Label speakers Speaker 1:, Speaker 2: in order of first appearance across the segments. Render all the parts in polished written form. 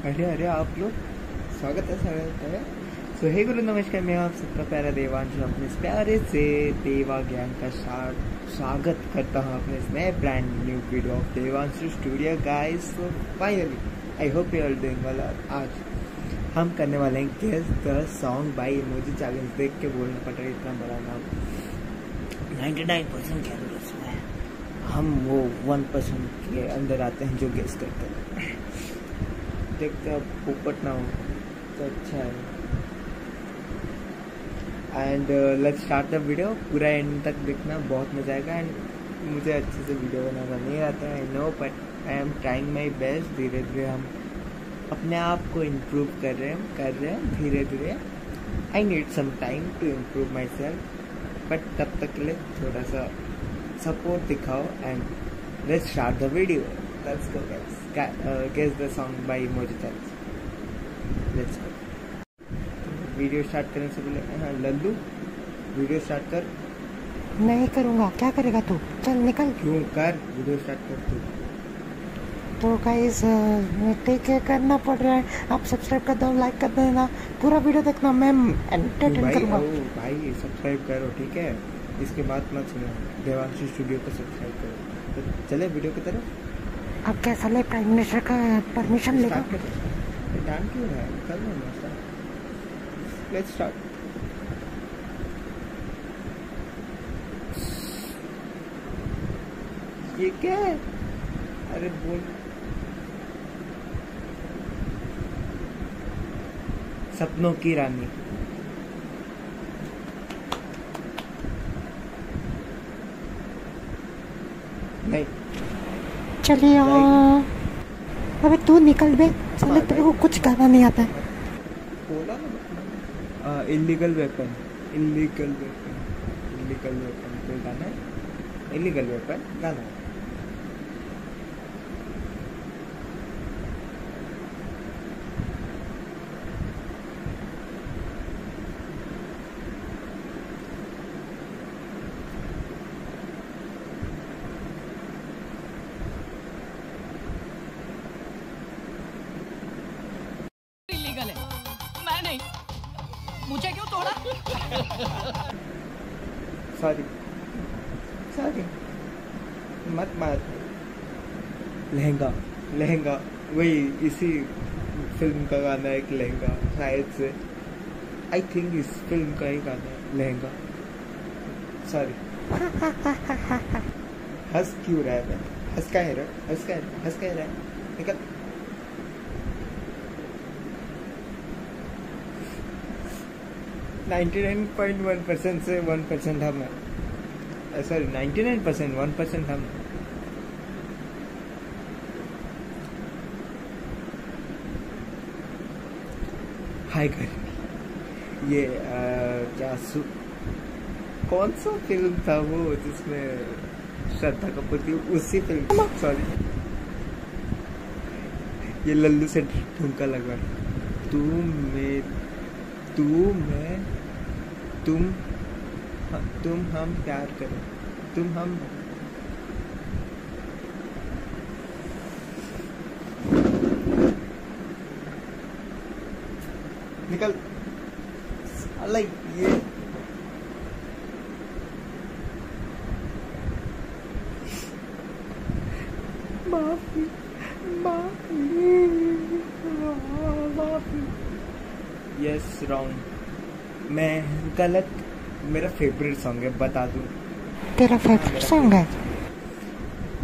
Speaker 1: अरे अरे आप लोग स्वागत है। सो हे गुरु नमस्कार, मैं आप सबका प्यारा देवांश अपने इस प्यारे से देवा ज्ञान का स्वागत करता हूँ अपने इस नए brand new video of Devansh studio guys. So finally I hope you are doing well. आज हम करने वाले हैं guess the song by emoji challenge. देख के बोलना पड़ रहा है इतना बड़ा नाम। 99% कैलोरीज में हम वो 1% के अंदर आते हैं जो गेस करते हैं। देखते हैं, अब पोपट ना हो तो अच्छा है। And let's start the video. पूरा एंड तक देखना, बहुत मजा आएगा। एंड मुझे अच्छे से वीडियो बनाना नहीं आता है, I know, but I am trying my best. धीरे धीरे हम अपने आप को इम्प्रूव कर रहे हैं धीरे धीरे। I need some time to improve myself, but तब तक के लिए थोड़ा सा सपोर्ट दिखाओ। And let's start the video. Let's go guys. Guess the song by Emoji Challenge. Let's go. Video start करने से पहले हाँ लल्लू वीडियो स्टार्ट कर।
Speaker 2: नहीं करूँगा। क्या करेगा तू? चल निकल।
Speaker 1: क्यों कर? वीडियो स्टार्ट कर तू।
Speaker 2: तो गाइस टेक केयर करना पड़ रहा है। आप सब्सक्राइब कर दो, लाइक कर देना, पूरा वीडियो देखना। मैं एंटरटेन करूँगा।
Speaker 1: भाई सब्सक्राइब करो, ठीक है? इसके बाद मत सुनो। देवांशी स्टूडियो को सब्सक्राइब करो। तो चले वीडियो की तरफ।
Speaker 2: अब कैसा ले प्राइम मिनिस्टर का परमिशन लेगा?
Speaker 1: डांट क्यों है? कर लो ना स्टार्ट। Let's start. ये क्या है? अरे बोल। सपनों की रानी। नहीं।
Speaker 2: चलिए अबे तू निकल बे। चले तेरे को कुछ गाना नहीं आता है।
Speaker 1: बोला ना इलीगल वेपन कोई गाना है? इलीगल वेपन गाना है।
Speaker 3: मैं नहीं, मुझे क्यों तोड़ा?
Speaker 1: सॉरी मत मार। लहंगा वही इसी फिल्म का गाना है। एक लहंगा शायद से, आई थिंक इस फिल्म का ही गाना है लहंगा। सॉरी। हंस क्यों रहा है? हंस का है निकल। नाइन्टी 99.1% से 1% हम है। सॉरी 99% 1% हम। हाय कर ये क्या कौन सा फिल्म था वो जिसमें श्रद्धा कपूर थी? उसी फिल्म। सॉरी ये लल्लू से ठुमका लगा। तुम हम प्यार करें। तुम हम निकल। लाइक ये माफी। Yes wrong. मैं गलत। मेरा फेवरेट सॉन्ग है, बता दूं।
Speaker 2: तेरा फेवरेट सॉन्ग है?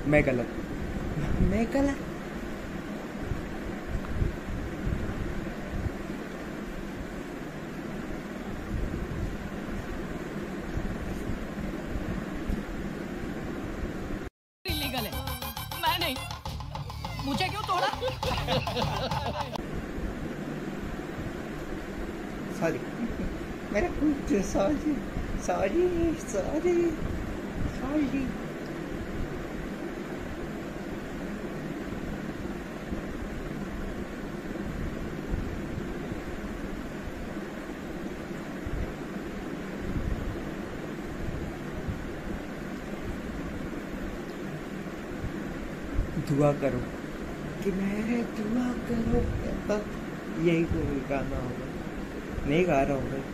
Speaker 1: मैं गलत।
Speaker 3: इलीगल है। मैं नहीं, मुझे क्यों तोड़ा?
Speaker 1: सॉरी मेरा सॉरी। दुआ करो कि मेरे दुआ करो, तब यही कोई गाना होगा। नहीं गा रहा हूँ भाई,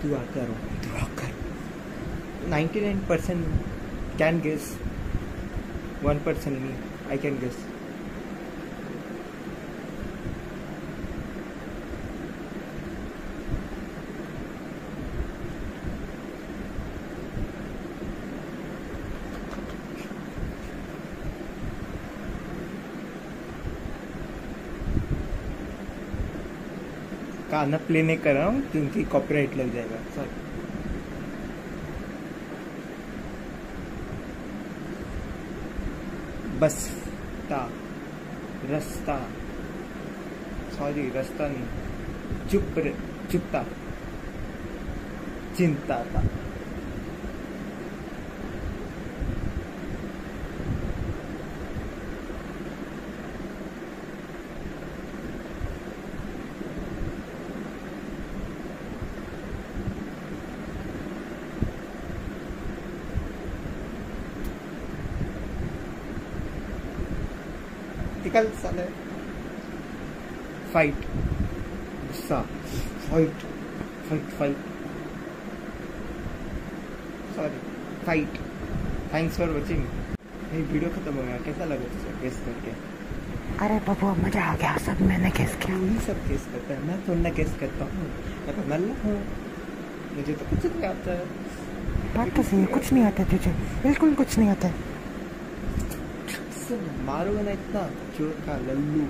Speaker 1: दुआ करो, दुआ करो। 99% can guess, 1% me, I can guess. गाना प्ले नहीं कर रहा हूँ क्योंकि कॉपीराइट लग जाएगा, सॉरी। बसता, रास्ता, सॉरी रास्ता नहीं, चुपता, चिंता था। निकल साले। फाइट, गुस्सा, fight, sorry, fight. Thanks for watching. ये वीडियो खत्म हो गया, कैसा लगा तुझे गेस करके?
Speaker 2: अरे बबुआ मजा आ गया, सब मैंने गेस किया।
Speaker 1: यही सब गेस करता है, मैं थोड़ा ना गेस करता हूँ, मैं तो नल्ला हूँ, मुझे तो कुछ नहीं आता है।
Speaker 2: बात तो सही है, कुछ नहीं आता तुझे, बिल्कुल कुछ नहीं आता है।
Speaker 1: मारोगे ना इतना चोर का लल्लू,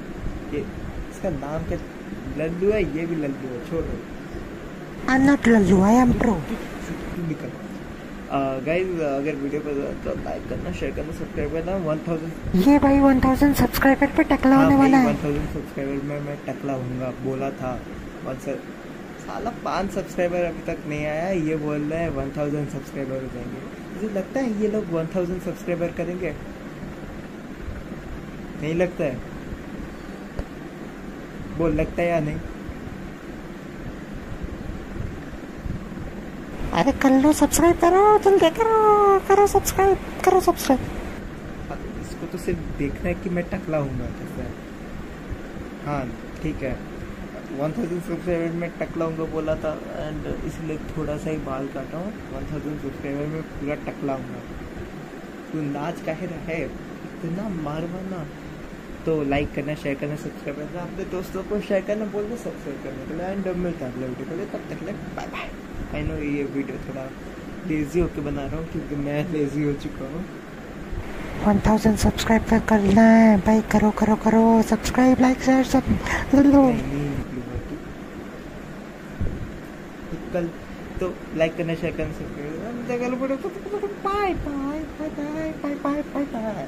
Speaker 1: ये इसका नाम क्या? लल्लू है, ये भी लल्लू है, छोड़ो।
Speaker 2: I am not Lallu, I am pro.
Speaker 1: निकल। गाइस अगर वीडियो पसंद है तो लाइक करना, शेयर करना, सब्सक्राइब करना। 1000
Speaker 2: ये भाई 1000 सब्सक्राइबर पे टकला होने वाला है।
Speaker 1: 1000 सब्सक्राइबर में मैं टकला हूँगा, बोला था। साला 5 सब्सक्राइबर अभी तक नहीं आया, ये बोल रहा है 1000 सब्सक्राइबर हो जाएंगे। मुझे लगता है ये लोग 1000 सब्सक्राइबर करेंगे, नहीं लगता है? बोल, लगता है या नहीं?
Speaker 2: अरे कर लो, सब्सक्राइब करो, जल्दी करो सब्सक्राइब।
Speaker 1: इसको तो सिर्फ देखना है कि मैं टकला हूँगा कैसा। हाँ ठीक है, 1000 सब्सक्राइबर में टकला हूँगा बोला था, एंड इसलिए थोड़ा सा ही बाल काटा हूँ। 1000 सब्सक्राइबर में पूरा टकला हूँगा। तू नाच काहे रहा है, इतना मारवाना। तो लाइक करना, शेयर करना, सब्सक्राइब करना, अपने दोस्तों को शेयर करना, बोल दो सब्सक्राइब करने के लिए। एंड मिलता है अगले वीडियो के लिए, तब तक ले बाय बाय। आई नो ये वीडियो थोड़ा लेजी होके बना रहा हूँ क्योंकि मैं लेजी हो चुका हूँ।
Speaker 2: 1000 सब्सक्राइब करना है भाई, करो सब्सक्राइब, लाइक, शेयर सब।
Speaker 1: कल तो लाइक करना, शेयर करना, सब्सक्राइब करना। Bye bye bye bye bye bye bye.